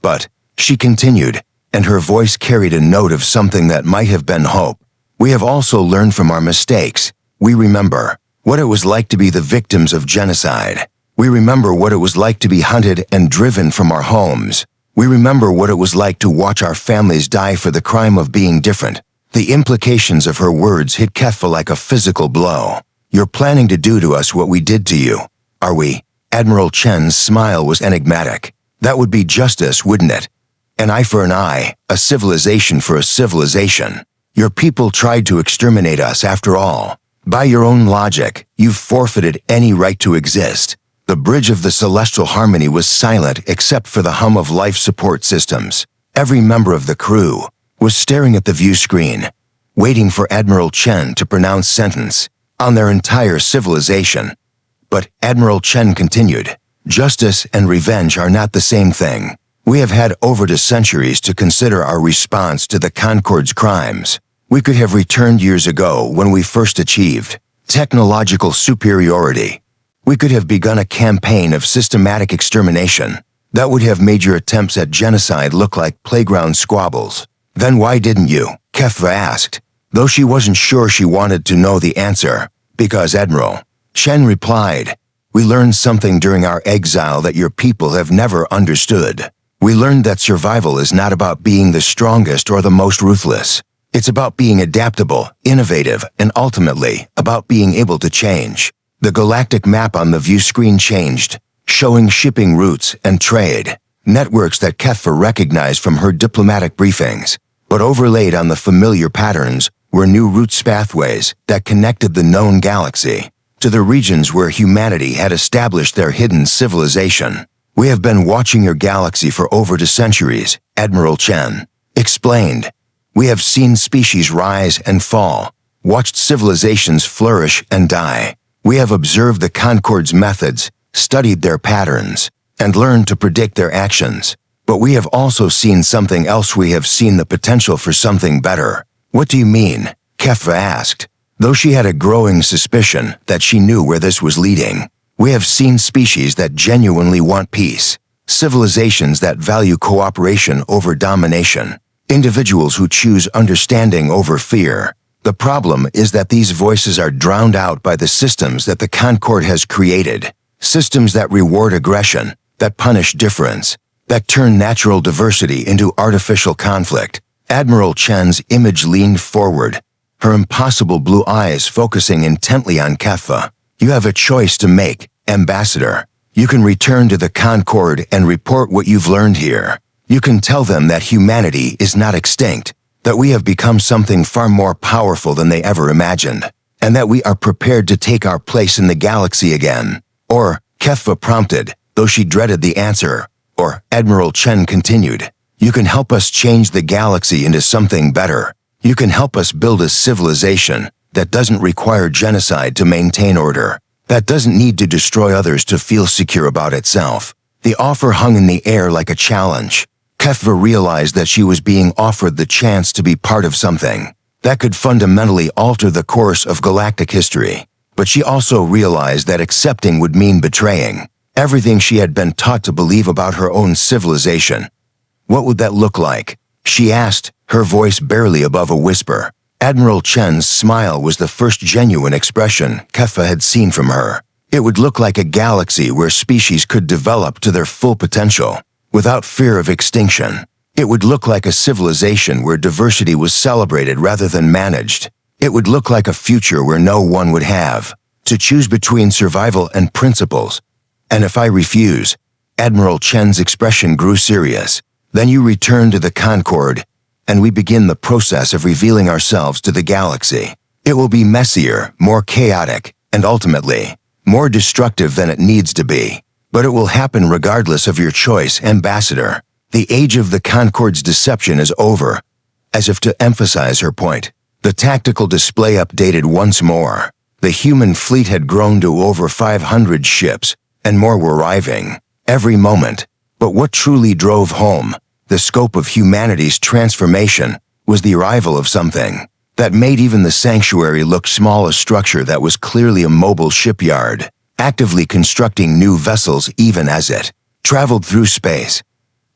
But, she continued, and her voice carried a note of something that might have been hope. We have also learned from our mistakes. We remember what it was like to be the victims of genocide. We remember what it was like to be hunted and driven from our homes. We remember what it was like to watch our families die for the crime of being different. The implications of her words hit HFY like a physical blow. You're planning to do to us what we did to you, are we? Admiral Chen's smile was enigmatic. That would be justice, wouldn't it? An eye for an eye, a civilization for a civilization. Your people tried to exterminate us after all. By your own logic, you've forfeited any right to exist. The bridge of the celestial harmony was silent except for the hum of life support systems. Every member of the crew was staring at the view screen, waiting for Admiral Chen to pronounce sentence on their entire civilization. But Admiral Chen continued, "Justice and revenge are not the same thing. We have had over the centuries to consider our response to the Concorde's crimes. We could have returned years ago when we first achieved technological superiority. We could have begun a campaign of systematic extermination that would have made your attempts at genocide look like playground squabbles. Then why didn't you?" Kefva asked, though she wasn't sure she wanted to know the answer. "Because Admiral," Chen replied, "we learned something during our exile that your people have never understood. We learned that survival is not about being the strongest or the most ruthless. It's about being adaptable, innovative, and ultimately about being able to change." The galactic map on the view screen changed, showing shipping routes and trade networks that Kefva recognized from her diplomatic briefings. But overlaid on the familiar patterns were new routes pathways that connected the known galaxy to the regions where humanity had established their hidden civilization. "We have been watching your galaxy for over the centuries," Admiral Chen explained. "We have seen species rise and fall, watched civilizations flourish and die. We have observed the Concorde's methods, studied their patterns, and learned to predict their actions. But we have also seen something else. We have seen the potential for something better." "What do you mean?" Kefva asked, though she had a growing suspicion that she knew where this was leading. "We have seen species that genuinely want peace, civilizations that value cooperation over domination, individuals who choose understanding over fear. The problem is that these voices are drowned out by the systems that the Concorde has created, systems that reward aggression, that punish difference, that turn natural diversity into artificial conflict." Admiral Chen's image leaned forward, her impossible blue eyes focusing intently on Kefva. "You have a choice to make, Ambassador. You can return to the Concorde and report what you've learned here. You can tell them that humanity is not extinct, that we have become something far more powerful than they ever imagined, and that we are prepared to take our place in the galaxy again." Or, Kefva prompted, though she dreaded the answer. Or, Admiral Chen continued, "You can help us change the galaxy into something better. You can help us build a civilization that doesn't require genocide to maintain order, that doesn't need to destroy others to feel secure about itself." The offer hung in the air like a challenge. Kefva realized that she was being offered the chance to be part of something that could fundamentally alter the course of galactic history. But she also realized that accepting would mean betraying everything she had been taught to believe about her own civilization. "What would that look like?" she asked, her voice barely above a whisper. Admiral Chen's smile was the first genuine expression Kefva had seen from her. "It would look like a galaxy where species could develop to their full potential, without fear of extinction. It would look like a civilization where diversity was celebrated rather than managed. It would look like a future where no one would have to choose between survival and principles. And if I refuse," Admiral Chen's expression grew serious, "then you return to the Concorde, and we begin the process of revealing ourselves to the galaxy. It will be messier, more chaotic, and ultimately, more destructive than it needs to be. But it will happen regardless of your choice, Ambassador. The age of the Concorde's deception is over." As if to emphasize her point, the tactical display updated once more. The human fleet had grown to over 500 ships, and more were arriving every moment. But what truly drove home the scope of humanity's transformation was the arrival of something that made even the sanctuary look small, a structure that was clearly a mobile shipyard, actively constructing new vessels even as it traveled through space.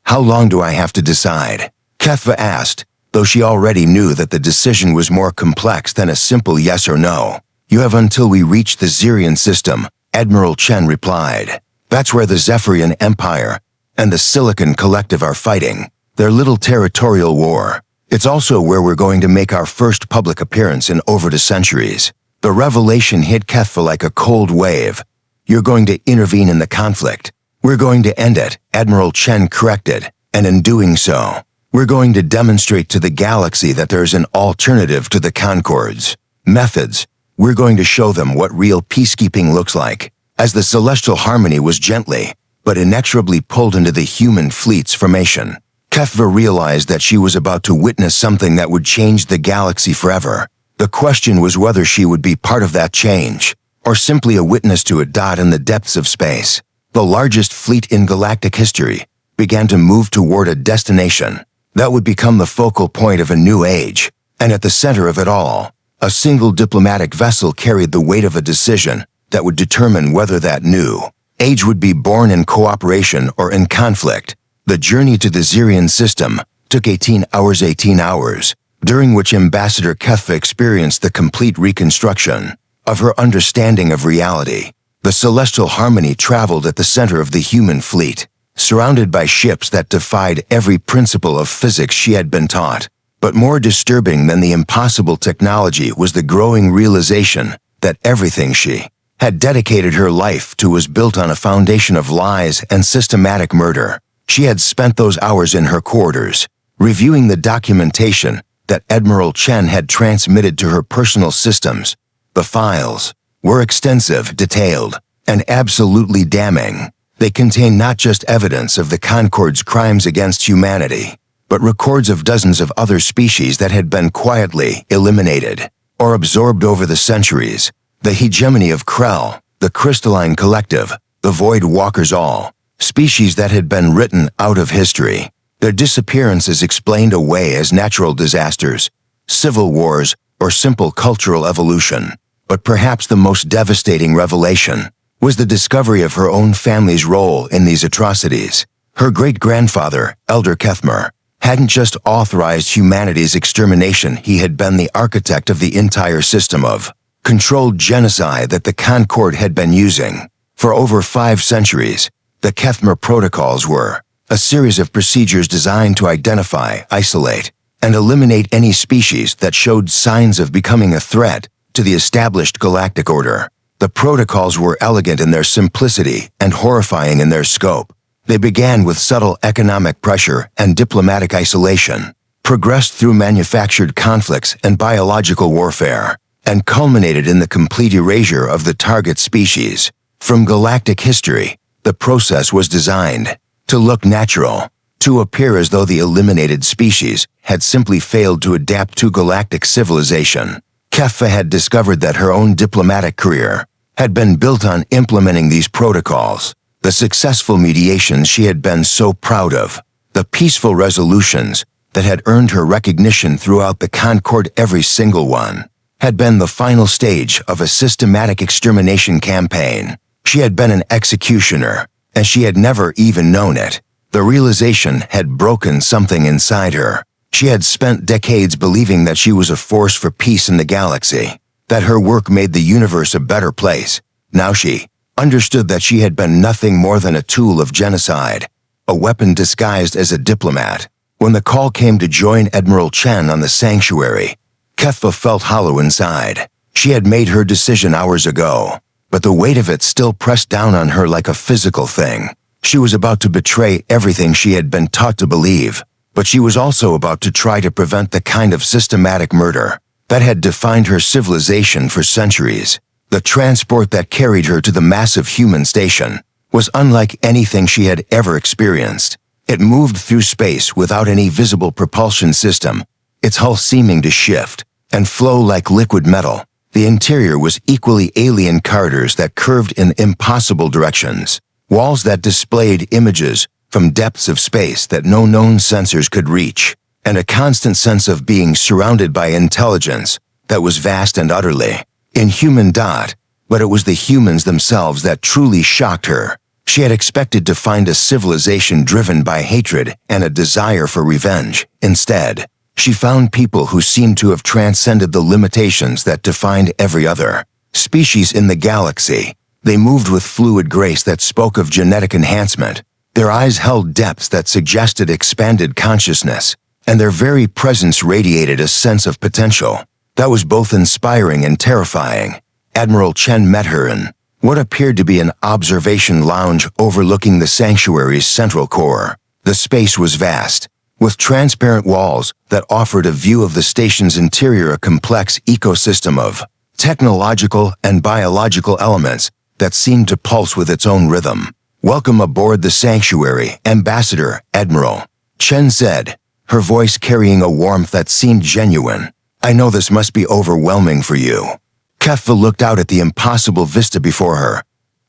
"How long do I have to decide?" Kefva asked, though she already knew that the decision was more complex than a simple yes or no. "You have until we reach the Zirian system," Admiral Chen replied. "That's where the Zephyrian Empire and the Silicon Collective are fighting their little territorial war. It's also where we're going to make our first public appearance in over the centuries. The revelation hit Keffa like a cold wave. "You're going to intervene in the conflict. We're going to end it," Admiral Chen corrected, "and in doing so, we're going to demonstrate to the galaxy that there's an alternative to the Concords. Methods. We're going to show them what real peacekeeping looks like." As the celestial harmony was gently, but inexorably pulled into the human fleet's formation, Keffa realized that she was about to witness something that would change the galaxy forever. The question was whether she would be part of that change, or simply a witness to a dot in the depths of space. The largest fleet in galactic history began to move toward a destination that would become the focal point of a new age, and at the center of it all, a single diplomatic vessel carried the weight of a decision that would determine whether that new age would be born in cooperation or in conflict. The journey to the Zirian system took 18 hours, during which Ambassador Keffa experienced the complete reconstruction of her understanding of reality. The celestial harmony traveled at the center of the human fleet, surrounded by ships that defied every principle of physics she had been taught. But more disturbing than the impossible technology was the growing realization that everything she had dedicated her life to was built on a foundation of lies and systematic murder. She had spent those hours in her quarters, reviewing the documentation that Admiral Chen had transmitted to her personal systems. The files were extensive, detailed, and absolutely damning. They contained not just evidence of the Concord's crimes against humanity, but records of dozens of other species that had been quietly eliminated or absorbed over the centuries. The hegemony of Krell, the Crystalline Collective, the Void Walkers, all species that had been written out of history. Their disappearances explained away as natural disasters, civil wars, or simple cultural evolution. But perhaps the most devastating revelation was the discovery of her own family's role in these atrocities. Her great-grandfather, Elder Kethmer, hadn't just authorized humanity's extermination, he had been the architect of the entire system of controlled genocide that the Concord had been using. For over 5 centuries, the Kethmer protocols were a series of procedures designed to identify, isolate, and eliminate any species that showed signs of becoming a threat to the established galactic order. The protocols were elegant in their simplicity and horrifying in their scope. They began with subtle economic pressure and diplomatic isolation, progressed through manufactured conflicts and biological warfare, and culminated in the complete erasure of the target species. From galactic history, the process was designed to look natural, to appear as though the eliminated species had simply failed to adapt to galactic civilization. Keffa had discovered that her own diplomatic career had been built on implementing these protocols. The successful mediations she had been so proud of, the peaceful resolutions that had earned her recognition throughout the Concord, every single one, had been the final stage of a systematic extermination campaign. She had been an executioner, and she had never even known it. The realization had broken something inside her. She had spent decades believing that she was a force for peace in the galaxy, that her work made the universe a better place. Now she understood that she had been nothing more than a tool of genocide, a weapon disguised as a diplomat. When the call came to join Admiral Chen on the Sanctuary, Keffa felt hollow inside. She had made her decision hours ago, but the weight of it still pressed down on her like a physical thing. She was about to betray everything she had been taught to believe, but she was also about to try to prevent the kind of systematic murder that had defined her civilization for centuries. The transport that carried her to the massive human station was unlike anything she had ever experienced. It moved through space without any visible propulsion system, its hull seeming to shift and flow like liquid metal. The interior was equally alien corridors that curved in impossible directions, walls that displayed images from depths of space that no known sensors could reach, and a constant sense of being surrounded by intelligence that was vast and utterly inhuman. But it was the humans themselves that truly shocked her. She had expected to find a civilization driven by hatred and a desire for revenge. Instead, she found people who seemed to have transcended the limitations that defined every other species in the galaxy. They moved with fluid grace that spoke of genetic enhancement. Their eyes held depths that suggested expanded consciousness, and their very presence radiated a sense of potential. that was both inspiring and terrifying. Admiral Chen met her in what appeared to be an observation lounge overlooking the sanctuary's central core. The space was vast, with transparent walls that offered a view of the station's interior, a complex ecosystem of technological and biological elements that seemed to pulse with its own rhythm. "Welcome aboard the sanctuary, Ambassador," Admiral Chen said, her voice carrying a warmth that seemed genuine. "I know this must be overwhelming for you." Keffa looked out at the impossible vista before her.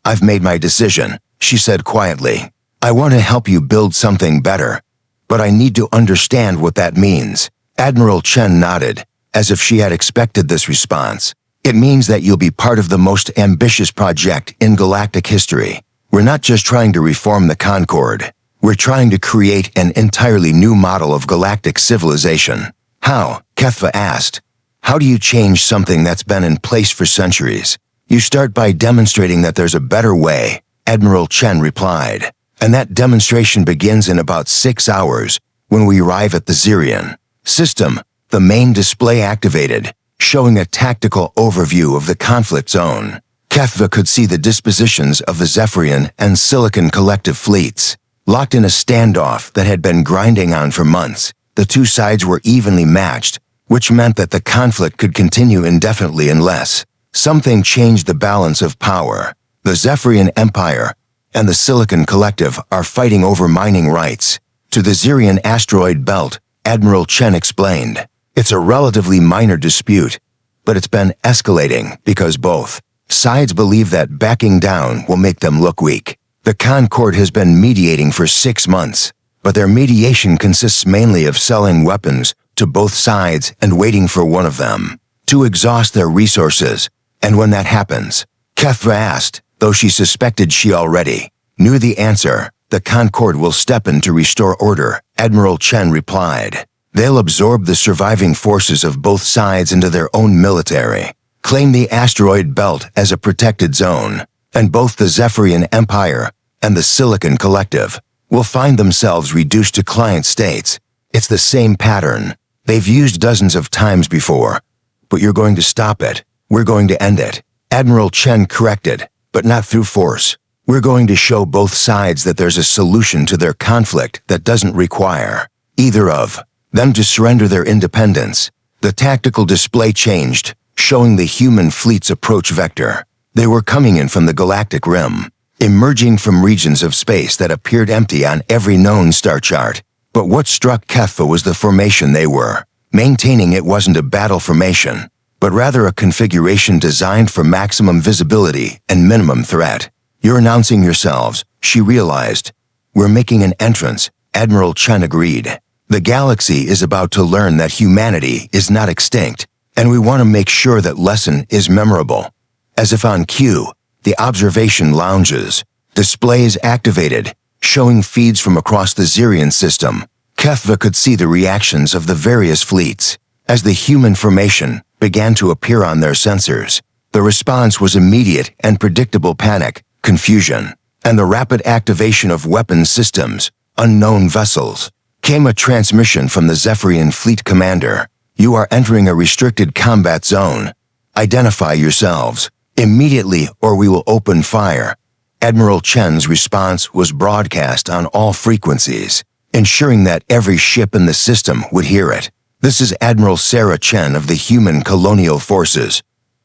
"I've made my decision," she said quietly. "I want to help you build something better, but I need to understand what that means." Admiral Chen nodded, as if she had expected this response. "It means that you'll be part of the most ambitious project in galactic history. We're not just trying to reform the Concord. We're trying to create an entirely new model of galactic civilization." "How?" Keffa asked. "How do you change something that's been in place for centuries?" "You start by demonstrating that there's a better way," Admiral Chen replied. "And that demonstration begins in about 6 hours when we arrive at the Zirian system." The main display activated, showing a tactical overview of the conflict zone. Keffa could see the dispositions of the Zephyrian and Silicon collective fleets. Locked in a standoff that had been grinding on for months, the two sides were evenly matched, which meant that the conflict could continue indefinitely unless something changed the balance of power. The Zephyrian Empire and the Silicon Collective are fighting over mining rights to the Zirian asteroid belt, Admiral Chen explained. "It's a relatively minor dispute, but it's been escalating because both sides believe that backing down will make them look weak. The Concord has been mediating for 6 months, but their mediation consists mainly of selling weapons to both sides and waiting for one of them to exhaust their resources. And when that happens," Keffa asked, though she suspected she already knew the answer, "the Concord will step in to restore order," Admiral Chen replied. "They'll absorb the surviving forces of both sides into their own military, claim the asteroid belt as a protected zone, and both the Zephyrian Empire and the Silicon Collective will find themselves reduced to client states. It's the same pattern they've used dozens of times before. But you're going to stop it. We're going to end it," Admiral Chen corrected, "but not through force. We're going to show both sides that there's a solution to their conflict that doesn't require either of them to surrender their independence." The tactical display changed, showing the human fleet's approach vector. They were coming in from the galactic rim, emerging from regions of space that appeared empty on every known star chart. But what struck Keffa was the formation they were maintaining. It wasn't a battle formation, but rather a configuration designed for maximum visibility and minimum threat. "You're announcing yourselves," she realized. "We're making an entrance," Admiral Chen agreed. "The galaxy is about to learn that humanity is not extinct, and we want to make sure that lesson is memorable." As if on cue, the observation lounges displays activated, showing feeds from across the Zirian system. Keffa could see the reactions of the various fleets as the human formation began to appear on their sensors. The response was immediate and predictable: panic, confusion, and the rapid activation of weapons systems. Unknown vessels. Came a transmission from the Zephyrian fleet commander. "You are entering a restricted combat zone. Identify yourselves immediately or we will open fire." Admiral Chen's response was broadcast on all frequencies, ensuring that every ship in the system would hear it. "This is Admiral Sarah Chen of the Human Colonial Forces.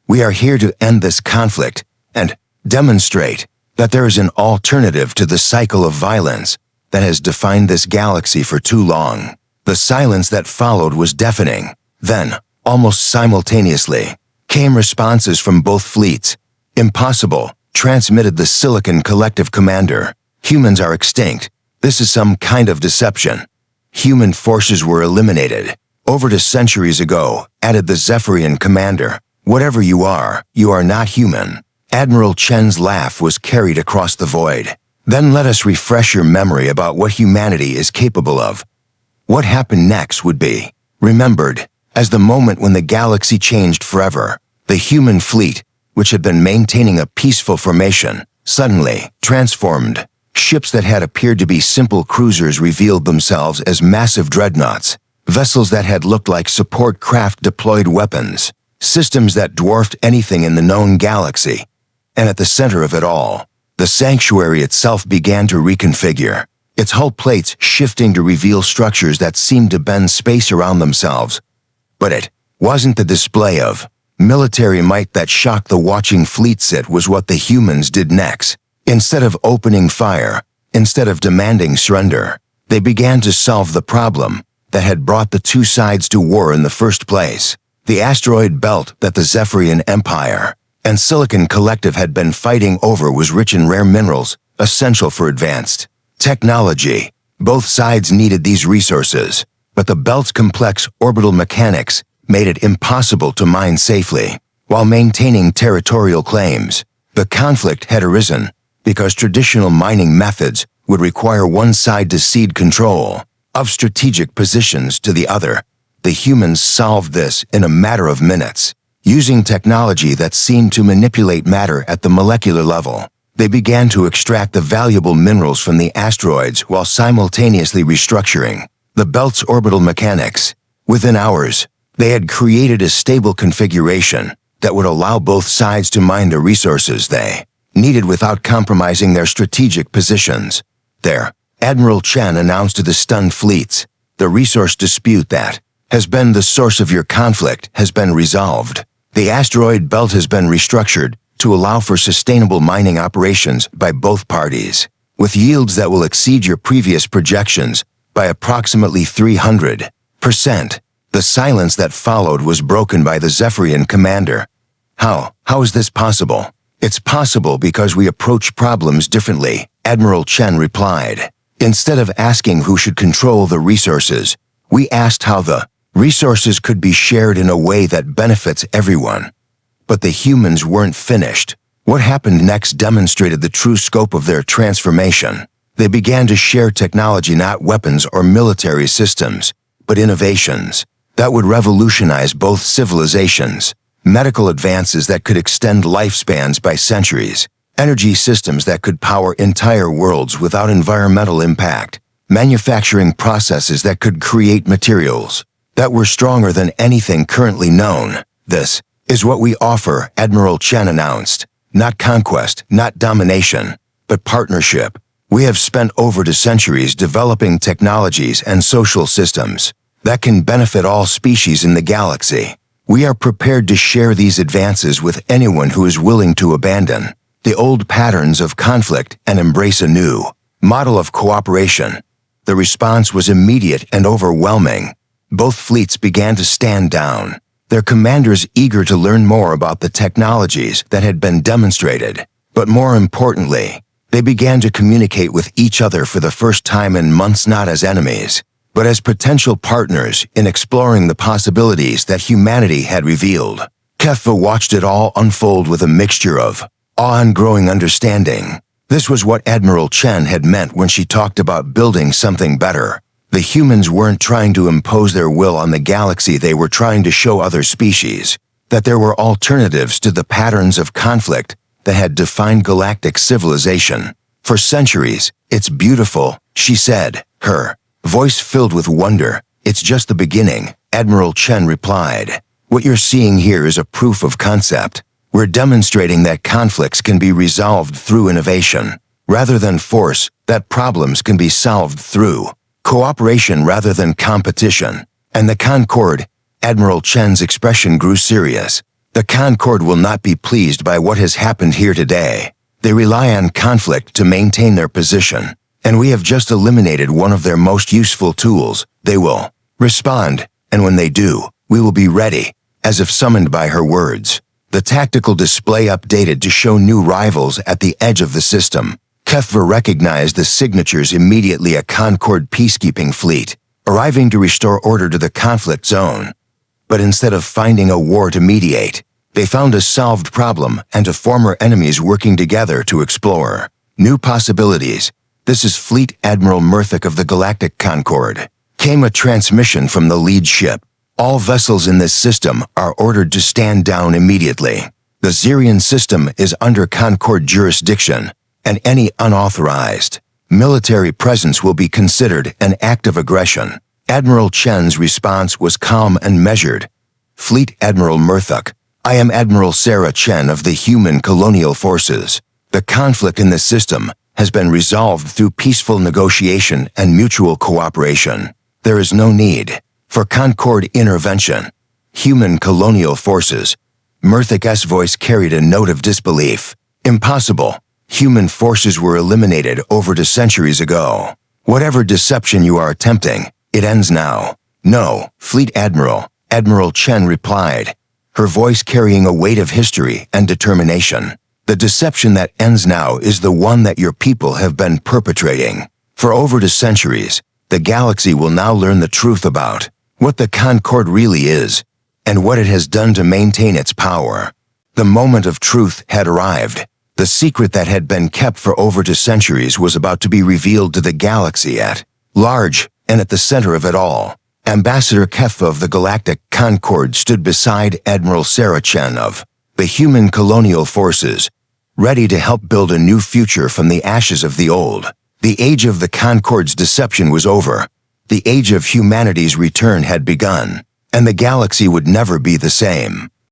We are here to end this conflict and demonstrate that there is an alternative to the cycle of violence that has defined this galaxy for too long." The silence that followed was deafening. Then, almost simultaneously, came responses from both fleets. "Impossible," transmitted the Silicon Collective commander. "Humans are extinct. This is some kind of deception. Human forces were eliminated over 2 centuries ago," added the Zephyrian commander. "Whatever you are not human." Admiral Chen's laugh was carried across the void. "Then let us refresh your memory about what humanity is capable of." What happened next would be remembered as the moment when the galaxy changed forever. The human fleet, which had been maintaining a peaceful formation, suddenly transformed. Ships that had appeared to be simple cruisers revealed themselves as massive dreadnoughts. vessels that had looked like support craft deployed weapons, systems that dwarfed anything in the known galaxy. And at the center of it all, the sanctuary itself began to reconfigure, its hull plates shifting to reveal structures that seemed to bend space around themselves. But it wasn't the display of military might that shocked the watching fleets. It was what the humans did next. Instead of opening fire, instead of demanding surrender, they began to solve the problem that had brought the two sides to war in the first place. The asteroid belt that the Zephyrian Empire and Silicon Collective had been fighting over was rich in rare minerals, essential for advanced technology. Both sides needed these resources, but the belt's complex orbital mechanics made it impossible to mine safely. While maintaining territorial claims, the conflict had arisen because traditional mining methods would require one side to cede control of strategic positions to the other. The humans solved this in a matter of minutes. Using technology that seemed to manipulate matter at the molecular level, they began to extract the valuable minerals from the asteroids while simultaneously restructuring the belt's orbital mechanics. Within hours, they had created a stable configuration that would allow both sides to mine the resources they needed without compromising their strategic positions. There, Admiral Chen announced to the stunned fleets, "The resource dispute that has been the source of your conflict has been resolved. The asteroid belt has been restructured to allow for sustainable mining operations by both parties, with yields that will exceed your previous projections by approximately 300%. The silence that followed was broken by the Zephyrian commander. How is this possible?" "It's possible because we approach problems differently," Admiral Chen replied. "Instead of asking who should control the resources, we asked how the resources could be shared in a way that benefits everyone." But the humans weren't finished. What happened next demonstrated the true scope of their transformation. They began to share technology, not weapons or military systems, but innovations that would revolutionize both civilizations. Medical advances that could extend lifespans by centuries, energy systems that could power entire worlds without environmental impact, manufacturing processes that could create materials that were stronger than anything currently known. "This is what we offer," Admiral Chen announced. "Not conquest, not domination, but partnership. We have spent over 2 centuries developing technologies and social systems that can benefit all species in the galaxy. We are prepared to share these advances with anyone who is willing to abandon the old patterns of conflict and embrace a new model of cooperation." The response was immediate and overwhelming. Both fleets began to stand down, their commanders eager to learn more about the technologies that had been demonstrated. But more importantly, they began to communicate with each other for the first time in months, not as enemies, but as potential partners in exploring the possibilities that humanity had revealed. Keffa watched it all unfold with a mixture of awe and growing understanding. This was what Admiral Chen had meant when she talked about building something better. The humans weren't trying to impose their will on the galaxy. They were trying to show other species that there were alternatives to the patterns of conflict that had defined galactic civilization. "For centuries, it's beautiful," she said, her voice filled with wonder. "It's just the beginning," Admiral Chen replied. "What you're seeing here is a proof of concept. We're demonstrating that conflicts can be resolved through innovation, rather than force, that problems can be solved through cooperation rather than competition. And the Concord," Admiral Chen's expression grew serious, "the Concord will not be pleased by what has happened here today. They rely on conflict to maintain their position, and we have just eliminated one of their most useful tools. They will respond, and when they do, we will be ready." As if summoned by her words, the tactical display updated to show new rivals at the edge of the system. Keffa recognized the signatures immediately, a Concord peacekeeping fleet, arriving to restore order to the conflict zone. But instead of finding a war to mediate, they found a solved problem and a former enemies working together to explore new possibilities. "This is Fleet Admiral Murthic of the Galactic Concord," came a transmission from the lead ship. "All vessels in this system are ordered to stand down immediately. The Zirian system is under Concord jurisdiction, and any unauthorized military presence will be considered an act of aggression." Admiral Chen's response was calm and measured. Fleet Admiral Murthuk, I am Admiral Sarah Chen of the Human Colonial Forces. The conflict in the system has been resolved through peaceful negotiation and mutual cooperation. There is no need for Concord intervention. Human Colonial Forces. Murthuk's voice carried a note of disbelief. Impossible. Human forces were eliminated over 2 centuries ago. Whatever deception you are attempting, it ends now. No, Fleet Admiral, Admiral Chen replied, her voice carrying a weight of history and determination. The deception that ends now is the one that your people have been perpetrating. For over 2 centuries, the galaxy will now learn the truth about what the Concord really is and what it has done to maintain its power. The moment of truth had arrived. The secret that had been kept for over 2 centuries was about to be revealed to the galaxy at large, and at the center of it all, Ambassador Kepha of the Galactic Concord stood beside Admiral Sarah Chen of the Human Colonial Forces, ready to help build a new future from the ashes of the old. The age of the Concord's deception was over. The age of humanity's return had begun, and the galaxy would never be the same.